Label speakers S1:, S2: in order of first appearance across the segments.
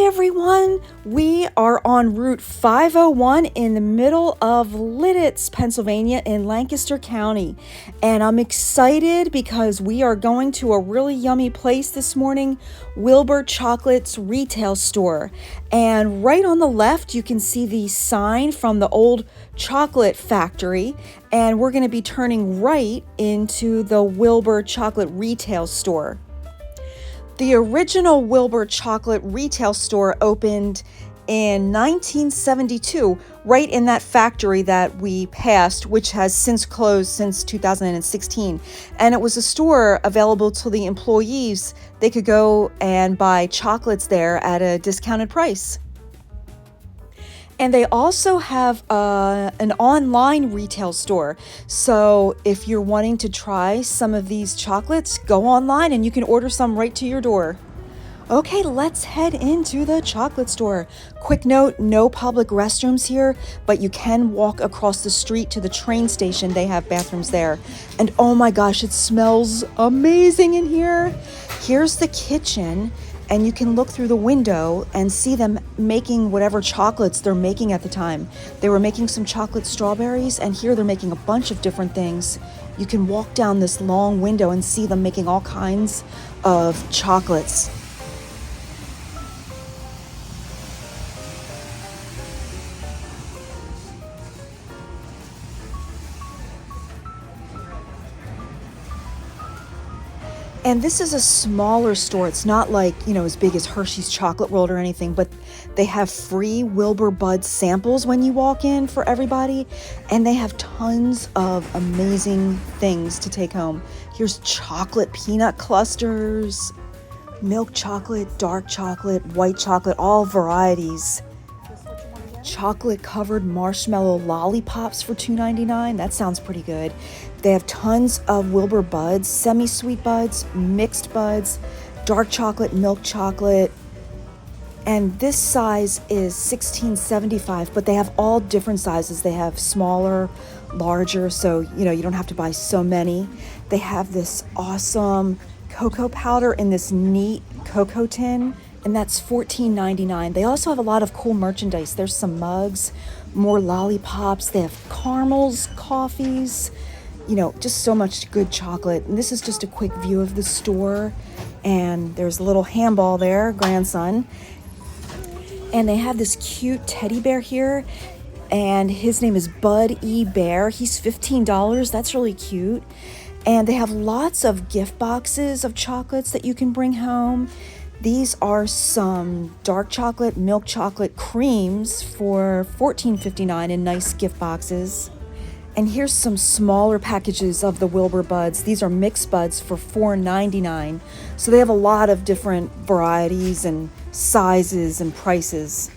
S1: everyone, we are on Route 501 in the middle of Lititz, Pennsylvania in Lancaster County, and I'm excited because we are going to a really yummy place this morning, Wilbur Chocolate Retail Store. And right on the left you can see the sign from the old chocolate factory, and we're going to be turning right into the Wilbur Chocolate Retail Store. The original Wilbur Chocolate Retail Store opened in 1972, right in that factory that we passed, which has since closed since 2016. And it was a store available to the employees. They could go and buy chocolates there at a discounted price. And they also have an online retail store. So if you're wanting to try some of these chocolates, go online and you can order some right to your door. Okay, let's head into the chocolate store. Quick note, no public restrooms here, but you can walk across the street to the train station. They have bathrooms there. And oh my gosh, it smells amazing in here. Here's the kitchen. And you can look through the window and see them making whatever chocolates they're making at the time. They were making some chocolate strawberries, and here they're making a bunch of different things. You can walk down this long window and see them making all kinds of chocolates. And this is a smaller store. It's not like, as big as Hershey's Chocolate World or anything, but they have free Wilbur Bud samples when you walk in for everybody. And they have tons of amazing things to take home. Here's chocolate peanut clusters, milk chocolate, dark chocolate, white chocolate, all varieties. Chocolate covered marshmallow lollipops for $2.99. That sounds pretty good. They have tons of Wilbur Buds, semi-sweet buds, mixed buds, dark chocolate, milk chocolate. And this size is $16.75, but they have all different sizes. They have smaller, larger, so you don't have to buy so many. They have this awesome cocoa powder in this neat cocoa tin, and that's $14.99. They also have a lot of cool merchandise. There's some mugs, more lollipops. They have caramels, coffees, just so much good chocolate. And this is just a quick view of the store. And there's a little handball there, grandson. And they have this cute teddy bear here. And his name is Bud E. Bear. He's $15. That's really cute. And they have lots of gift boxes of chocolates that you can bring home. These are some dark chocolate, milk chocolate creams for $14.59 in nice gift boxes. And here's some smaller packages of the Wilbur Buds. These are mixed buds for $4.99. So they have a lot of different varieties and sizes and prices.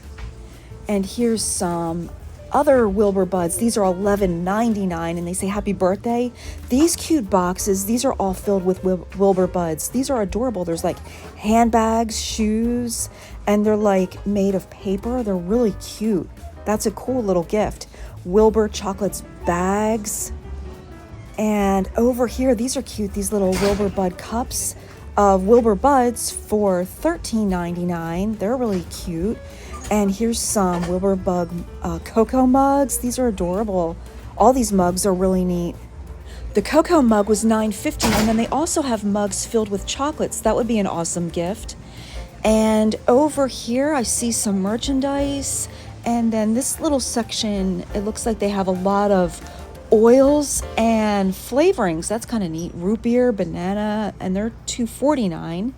S1: And here's some other Wilbur Buds. These are $11.99 and they say happy birthday. These cute boxes, these are all filled with Wilbur Buds. These are adorable. There's like handbags, shoes, and they're like made of paper. They're really cute. That's a cool little gift. Wilbur Chocolates bags. And over here, these are cute. These little Wilbur Bud cups of Wilbur Buds for $13.99. They're really cute. And here's some Wilbur Bud cocoa mugs. These are adorable. All these mugs are really neat. The cocoa mug was $9.50, and then they also have mugs filled with chocolates. That would be an awesome gift. And over here, I see some merchandise. And then this little section, it looks like they have a lot of oils and flavorings. That's kind of neat. Root beer, banana, and they're $2.49.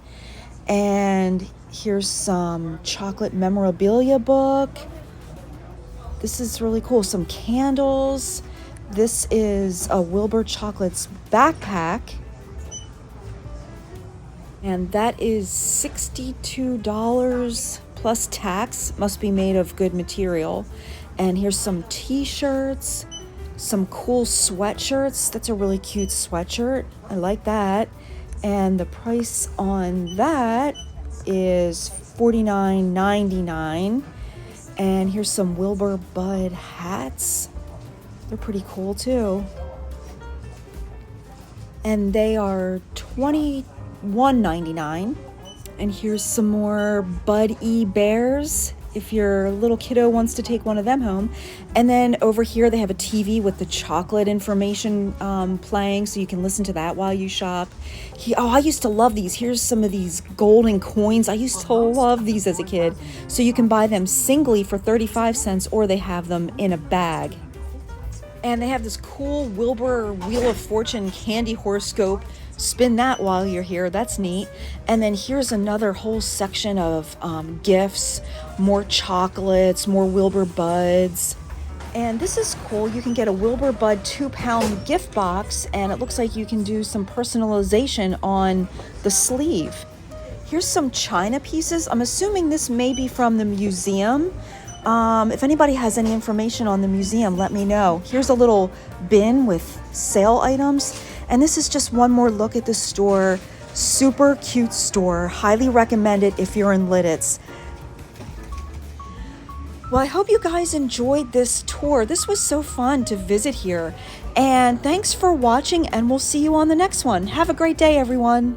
S1: And here's some chocolate memorabilia book. This is really cool. Some candles. This is a Wilbur Chocolates backpack. And that is $62 plus tax. Must be made of good material. And here's some t-shirts, some cool sweatshirts. That's a really cute sweatshirt. I like that. And the price on that is $49.99. And here's some Wilbur Bud hats. They're pretty cool too. And they are $21.99. And here's some more Bud E bears if your little kiddo wants to take one of them home. And then over here they have a TV with the chocolate information playing, so you can listen to that while you shop. I used to love these. Here's some of these golden coins. I used to love these as a kid. So you can buy them singly for 35 cents, or they have them in a bag. And they have this cool Wilbur Wheel of Fortune candy horoscope. Spin that while you're here. That's neat. And then here's another whole section of gifts, more chocolates, more Wilbur Buds. And this is cool. You can get a Wilbur Bud 2-pound gift box, and it looks like you can do some personalization on the sleeve. Here's some china pieces. I'm assuming this may be from the museum. If anybody has any information on the museum, let me know. Here's a little bin with sale items. And this is just one more look at the store. Super cute store. Highly recommend it if you're in Lititz. Well, I hope you guys enjoyed this tour. This was so fun to visit here. And thanks for watching, and we'll see you on the next one. Have a great day, everyone.